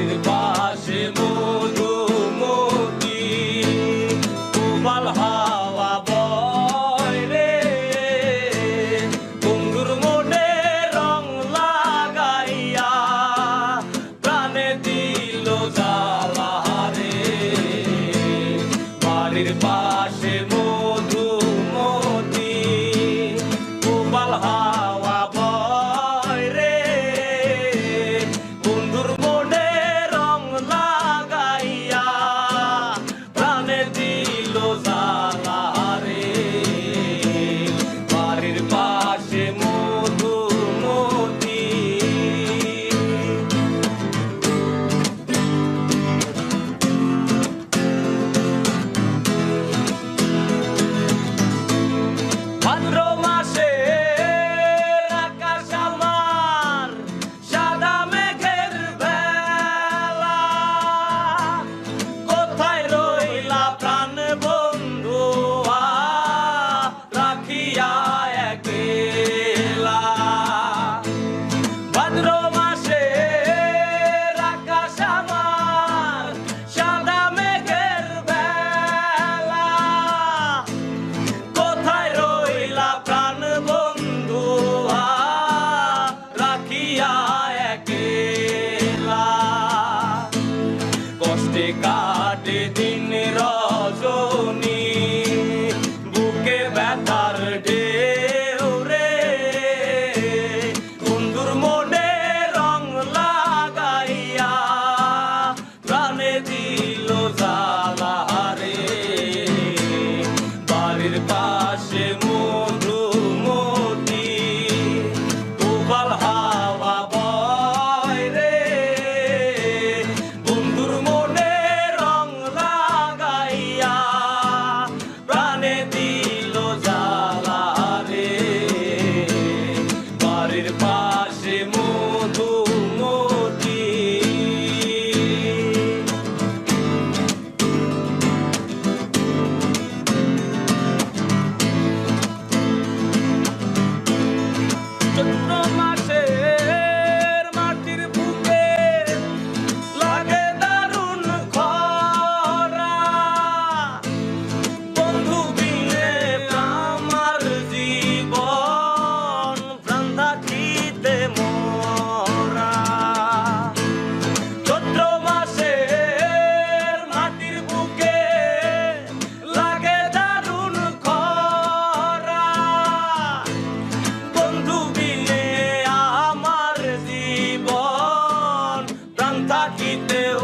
বাড়ির পাশে মধুমতি উবাল হাওয়া বয় রে বন্ধুর মনে রং লাগাইয়া প্রাণে দিল জ্বালা রে বাড়ির পাশে মধুমতি উবাল হাওয়া বয় রে বন্ধুর মনে রং লাগাইয়া প্রাণে দিল জ্বালা রে বাড়ির পাশে মধুমতি ভাদ্র মাসে আকাশ আমার সাদা মেঘের বেলা কোথায় রইলা প্রাণ বন্ধু রাখিয়া একলা ভাদ্র মাসে আকাশ আমার সাদা মেঘের বেলা কোথায় রইলা প্রাণ বন্ধু রাখিয়া একলা কষ্টে কাটে দিন রজনী বুকে ব্যথার ঢেউ রে বন্ধুর মনে রং লাগাইয়া প্রাণে দিল জ্বালা রে বাড়ির পাশে মধুমতি উবাল হাওয়া বয় রে বন্ধুর মনে রং লাগাইয়া প্রাণে দিল জ্বালা রে বাড়ির পাশে মধুমতি চৈত্র মাসের মাটির বুকে লাগে দারুণ খরা বন্ধু বিনে আমার জীবন প্রাণ থাকিতে মরা চৈত্র মাসের মাটির বুকে লাগে দারুণ খরা বন্ধু বিনে আমার জীবন প্রাণ থাকিতেও